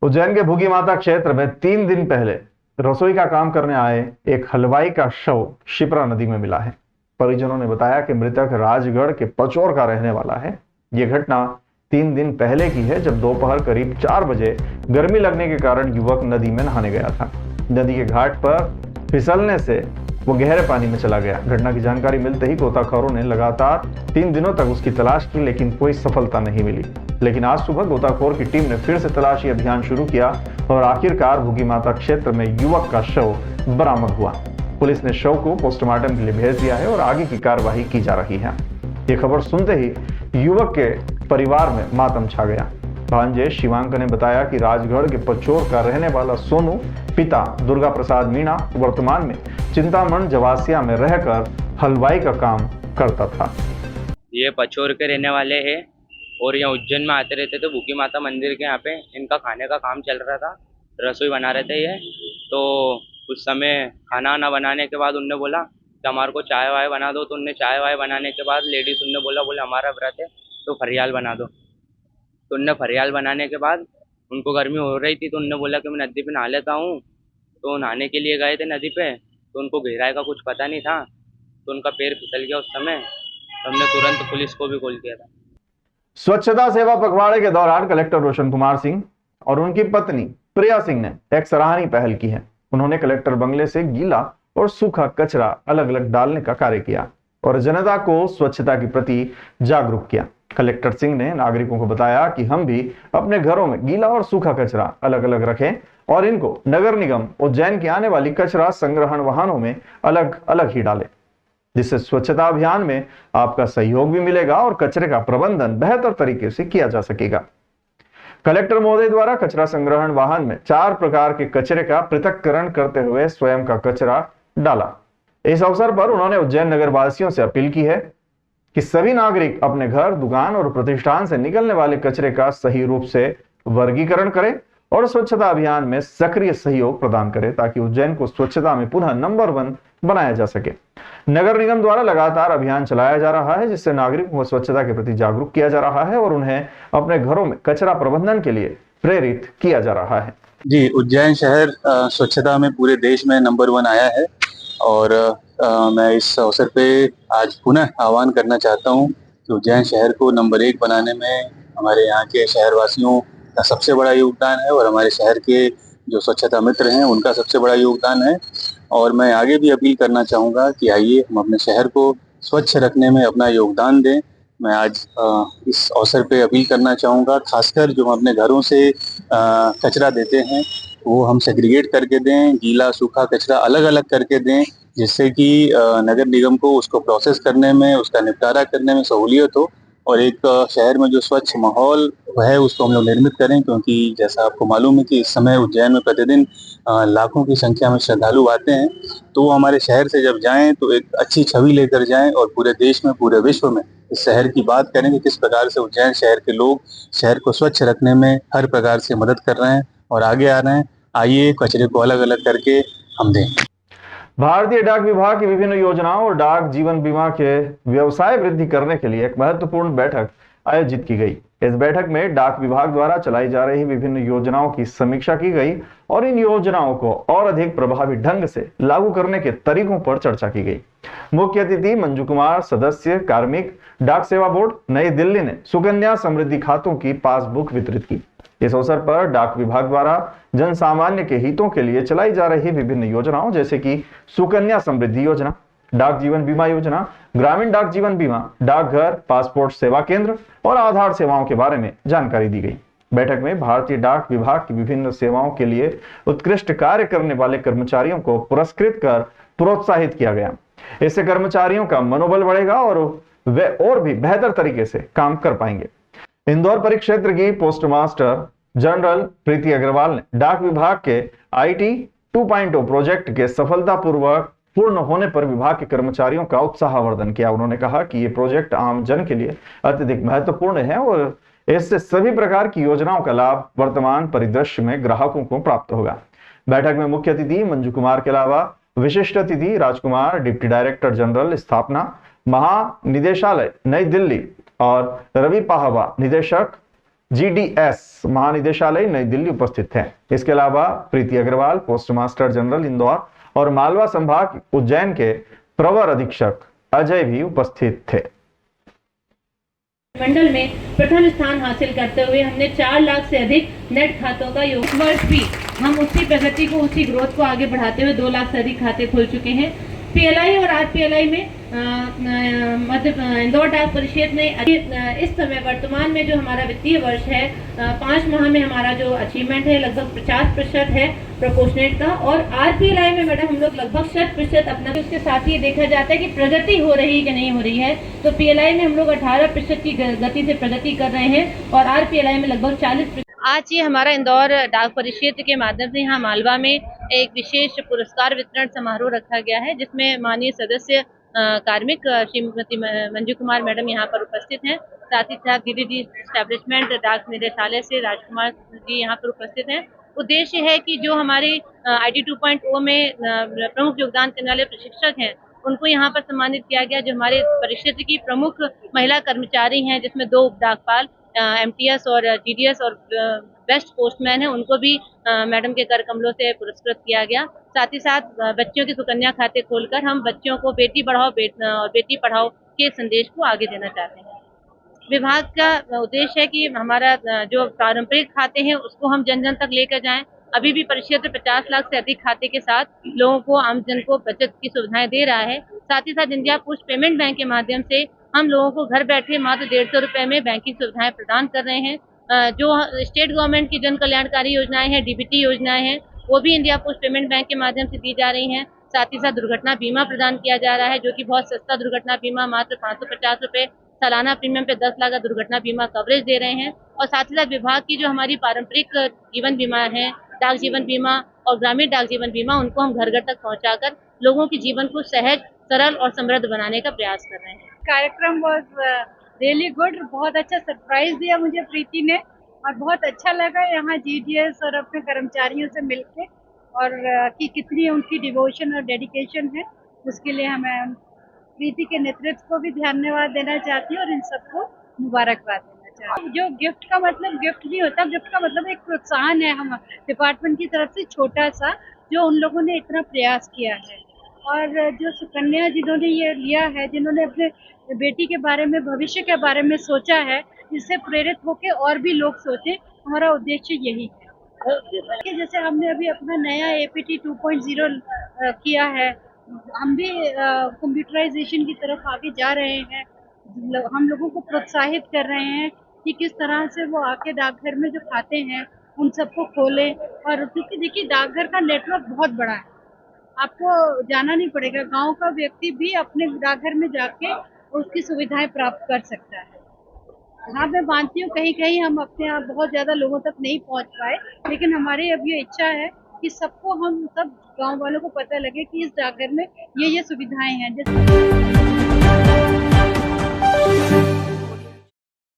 उज्जैन के भूगी माता क्षेत्र में 3 दिन पहले रसोई का काम करने आए एक हलवाई का शव शिप्रा नदी में मिला है। परिजनों ने बताया कि मृतक राजगढ़ के पचौर का रहने वाला है। यह घटना 3 दिन पहले की है, जब दोपहर करीब 4 बजे गर्मी लगने के कारण युवक नदी में नहाने गया था। नदी के घाट पर फिसलने से वो गहरे पानी में चला गया। घटना की जानकारी मिलते ही गोताखोरों ने लगातार 3 दिनों तक उसकी तलाश की, लेकिन कोई सफलता नहीं मिली। लेकिन आज सुबह गोताखोर की टीम ने फिर से तलाशी अभियान शुरू किया और आखिरकार भूगी माता क्षेत्र में युवक का शव बरामद हुआ। पुलिस ने शव को पोस्टमार्टम के लिए भेज दिया है और आगे की कार्यवाही की जा रही है। ये खबर सुनते ही युवक के परिवार में मातम छा गया। भांजे शिवांक ने बताया कि राजगढ़ के पचौर का रहने वाला सोनू, पिता दुर्गा प्रसाद मीणा, वर्तमान में चिंतामण जवासिया में रहकर हलवाई का काम करता था। ये पचौर के रहने वाले हैं और यहाँ उज्जैन में आते रहते थे। भूखी माता मंदिर के यहाँ पे इनका खाने का काम चल रहा था, रसोई बना रहे थे ये। तो उस समय खाना वाना बनाने के बाद उनने बोला कि हमारे को चाय वाय बना दो। तो उनने चाय वाय बनाने के बाद लेडीज उनने बोला हमारा व्रत है तो फरियाल बना दो। तो उनने फरियाल बनाने के बाद उनको गर्मी हो रही थी, तो उनने बोला कि मैं नदी पे नहा लेता हूँ। तो नहाने के लिए गए थे नदी पे, तो उनको गहराई का कुछ पता नहीं था, तो उनका पैर फिसल गया उस समय। तो हमने तुरंत पुलिस को भी कॉल किया था। स्वच्छता सेवा पखवाड़े के दौरान कलेक्टर रोशन कुमार सिंह और उनकी पत्नी प्रिया सिंह ने एक सराहनीय पहल की है। उन्होंने कलेक्टर बंगले से गीला और सूखा कचरा अलग अलग डालने का कार्य किया और जनता को स्वच्छता के प्रति जागरूक किया। कलेक्टर सिंह ने नागरिकों को बताया कि हम भी अपने घरों में गीला और सूखा कचरा अलग अलग रखें और इनको नगर निगम उज्जैन की आने वाली कचरा संग्रहण वाहनों में अलग अलग ही डालें, जिससे स्वच्छता अभियान में आपका सहयोग भी मिलेगा और कचरे का प्रबंधन बेहतर तरीके से किया जा सकेगा। कलेक्टर महोदय द्वारा कचरा संग्रहण वाहन में 4 प्रकार के कचरे का पृथक्करण करते हुए स्वयं का कचरा डाला। इस अवसर पर उन्होंने उज्जैन नगर वासियों से अपील की है कि सभी नागरिक अपने घर, दुकान और प्रतिष्ठान से निकलने वाले कचरे का सही रूप से वर्गीकरण करें और स्वच्छता अभियान में सक्रिय सहयोग प्रदान करें, ताकि उज्जैन को स्वच्छता में पुनः नंबर 1 बनाया जा सके। नगर निगम द्वारा लगातार अभियान चलाया जा रहा है, जिससे नागरिकों को स्वच्छता के प्रति जागरूक किया जा रहा है और उन्हें अपने घरों में कचरा प्रबंधन के लिए प्रेरित किया जा रहा है। जी, उज्जैन शहर स्वच्छता में पूरे देश में नंबर 1 आया है और मैं इस अवसर पे आज पुनः आह्वान करना चाहता हूँ कि उज्जैन शहर को नंबर 1 बनाने में हमारे यहाँ के शहरवासियों का सबसे बड़ा योगदान है और हमारे शहर के जो स्वच्छता मित्र हैं उनका सबसे बड़ा योगदान है। और मैं आगे भी अपील करना चाहूँगा कि आइए हम अपने शहर को स्वच्छ रखने में अपना योगदान दें। मैं आज इस अवसर पे अपील करना चाहूँगा, खासकर जो हम अपने घरों से कचरा देते हैं वो हम सेग्रीगेट करके दें, गीला सूखा कचरा अलग अलग करके दें, जिससे कि नगर निगम को उसको प्रोसेस करने में, उसका निपटारा करने में सहूलियत हो और एक शहर में जो स्वच्छ माहौल है उसको हम लोग निर्मित करें। क्योंकि जैसा आपको मालूम है कि इस समय उज्जैन में प्रतिदिन लाखों की संख्या में श्रद्धालु आते हैं, तो वो हमारे शहर से जब जाएं तो एक अच्छी छवि लेकर जाएं और पूरे देश में, पूरे विश्व में इस शहर की बात करें कि किस प्रकार से उज्जैन शहर के लोग शहर को स्वच्छ रखने में हर प्रकार से मदद कर रहे हैं और आगे आ रहे हैं। आइए कचरे को अलग अलग करके हम दें। भारतीय डाक विभाग की विभिन्न योजनाओं और डाक जीवन बीमा के व्यवसाय वृद्धि करने के लिए एक महत्वपूर्ण बैठक आयोजित की गई। इस बैठक में डाक विभाग द्वारा चलाई जा रही विभिन्न योजनाओं की समीक्षा की गई और इन योजनाओं को और अधिक प्रभावी ढंग से लागू करने के तरीकों पर चर्चा की गई। मुख्य अतिथि मंजू कुमार, सदस्य कार्मिक डाक सेवा बोर्ड, नई दिल्ली ने सुकन्या समृद्धि खातों की पासबुक वितरित की। इस अवसर पर डाक विभाग द्वारा जन सामान्य के हितों के लिए चलाई जा रही विभिन्न योजनाओं जैसे कि सुकन्या समृद्धि योजना, डाक जीवन बीमा योजना, ग्रामीण डाक जीवन बीमा, डाकघर, पासपोर्ट सेवा केंद्र और आधार सेवाओं के बारे में जानकारी दी गई। बैठक में भारतीय डाक विभाग की विभिन्न सेवाओं के लिए उत्कृष्ट कार्य करने वाले कर्मचारियों को पुरस्कृत कर प्रोत्साहित किया गया। इससे कर्मचारियों का मनोबल बढ़ेगा और वे और भी बेहतर तरीके से काम कर पाएंगे। इंदौर परिक्षेत्र की पोस्टमास्टर जनरल प्रीति अग्रवाल ने डाक विभाग के IT 2.0 प्रोजेक्ट के सफलतापूर्वक पूर्ण होने पर विभाग के कर्मचारियों का उत्साहवर्धन किया। उन्होंने कहा कि ये प्रोजेक्ट आम जन के लिए अत्यधिक महत्वपूर्ण है और इससे सभी प्रकार की योजनाओं का लाभ वर्तमान परिदृश्य में ग्राहकों को प्राप्त होगा। बैठक में मुख्य अतिथि मंजू कुमार के अलावा विशिष्ट अतिथि राजकुमार, डिप्टी डायरेक्टर जनरल स्थापना, महानिदेशालय नई दिल्ली और रवि पाहवा, निदेशक GDS महानिदेशालय नई दिल्ली उपस्थित थे। इसके अलावा Preeti Agarwal, post master general Indore और मालवा संभाग उज्जैन के प्रवर अधीक्षक अजय भी उपस्थित थे। मंडल में प्रथम स्थान हासिल करते हुए हमने 4 लाख से अधिक नेट खातों का योग वर्ष भी हम उसी प्रगति को, उसी ग्रोथ को आगे बढ़ाते हुए 2 लाख से अधिक खाते खोल चुके हैं। PLI और RPLI में मध्य इंदौर डाक परिषद ने इस समय वर्तमान में जो हमारा वित्तीय वर्ष है 5 माह में हमारा जो अचीवमेंट है लगभग 50% है प्रोपोर्शनेट का, और RPLI में मैडम हम लोग लगभग 100% अपना। उसके साथ ही देखा जाता है कि प्रगति हो रही है कि नहीं हो रही है, तो PLI में हम लोग 18% की गति से प्रगति कर रहे हैं और RPLI में लगभग 40%। आज ये हमारा इंदौर डाक परिषद के माध्यम से यहाँ मालवा में एक विशेष पुरस्कार वितरण समारोह रखा गया है, जिसमें माननीय सदस्य कार्मिक श्रीमती मंजू कुमार मैडम यहाँ पर उपस्थित हैं। साथ ही साथ DDD एस्टैब्लिशमेंट डाक निदेशालय से राजकुमार जी यहाँ पर उपस्थित हैं। उद्देश्य है कि जो हमारे IT 2.0 में प्रमुख योगदान करने वाले प्रशिक्षक हैं उनको यहाँ पर सम्मानित किया गया। जो हमारे परिषद की प्रमुख महिला कर्मचारी हैं, जिसमें 2 उप डाकपाल MTS और GDS और बेस्ट पोस्टमैन है, उनको भी मैडम के कर कमलों से पुरस्कृत किया गया। साथ ही साथ बच्चियों के सुकन्या खाते खोलकर हम बच्चियों को बेटी बढ़ाओ और बेटी पढ़ाओ के संदेश को आगे देना चाहते हैं। विभाग का उद्देश्य है कि हमारा जो पारंपरिक खाते हैं उसको हम जन जन तक लेकर जाएं। अभी भी परिषद 50 लाख से अधिक खाते के साथ लोगों को, आमजन को बचत की सुविधाएं दे रहा है। साथ ही साथ इंडिया पोस्ट पेमेंट बैंक के माध्यम से हम लोगों को घर बैठे मात्र 150 रुपए में बैंकिंग सुविधाएं प्रदान कर रहे हैं। जो स्टेट गवर्नमेंट की जन कल्याणकारी योजनाएं हैं, DBT योजनाएं हैं, वो भी इंडिया पोस्ट पेमेंट बैंक के माध्यम से दी जा रही हैं। साथ ही साथ दुर्घटना बीमा प्रदान किया जा रहा है, जो कि बहुत सस्ता दुर्घटना बीमा, मात्र 550 रुपए सालाना प्रीमियम पे 10 लाख का दुर्घटना बीमा कवरेज दे रहे हैं। और साथ ही साथ विभाग की जो हमारी पारंपरिक जीवन बीमा है, डाक जीवन बीमा और ग्रामीण डाक जीवन बीमा, उनको हम घर घर तक पहुंचाकर लोगों के जीवन को सहज, सरल और समृद्ध बनाने का प्रयास कर रहे हैं। कार्यक्रम वाज रियली गुड। बहुत अच्छा सरप्राइज दिया मुझे प्रीति ने और बहुत अच्छा लगा यहाँ GDS और अपने कर्मचारियों से मिलके, और कि कितनी उनकी डिवोशन और डेडिकेशन है, उसके लिए हमें प्रीति के नेतृत्व को भी धन्यवाद देना चाहती हूँ और इन सबको मुबारकबाद देना चाहती हूँ। जो गिफ्ट का मतलब गिफ्ट नहीं होता, गिफ्ट का मतलब एक प्रोत्साहन है हम डिपार्टमेंट की तरफ से छोटा सा, जो उन लोगों ने इतना प्रयास किया है। और जो सुकन्या जिन्होंने ये लिया है, जिन्होंने अपने बेटी के बारे में, भविष्य के बारे में सोचा है, इससे प्रेरित होकर और भी लोग सोचे, हमारा उद्देश्य यही है। कि जैसे हमने अभी अपना नया APT 2.0 किया है, हम भी कंप्यूटराइजेशन की तरफ आगे जा रहे हैं। हम लोगों को प्रोत्साहित कर रहे हैं कि किस तरह से वो आके डाकघर में जो खाते हैं उन सबको खोलें। और क्योंकि देखिए डाकघर का नेटवर्क बहुत बड़ा है, आपको जाना नहीं पड़ेगा, गांव का व्यक्ति भी अपने डाकघर में जाके उसकी सुविधाएं प्राप्त कर सकता है। हाँ, मैं मानती हूँ कहीं कहीं हम अपने आप बहुत ज़्यादा लोगों तक नहीं पहुँच पाए, लेकिन हमारी अब ये इच्छा है कि सबको, हम सब गांव वालों को पता लगे कि इस डाकघर में ये सुविधाएं हैं। जैसे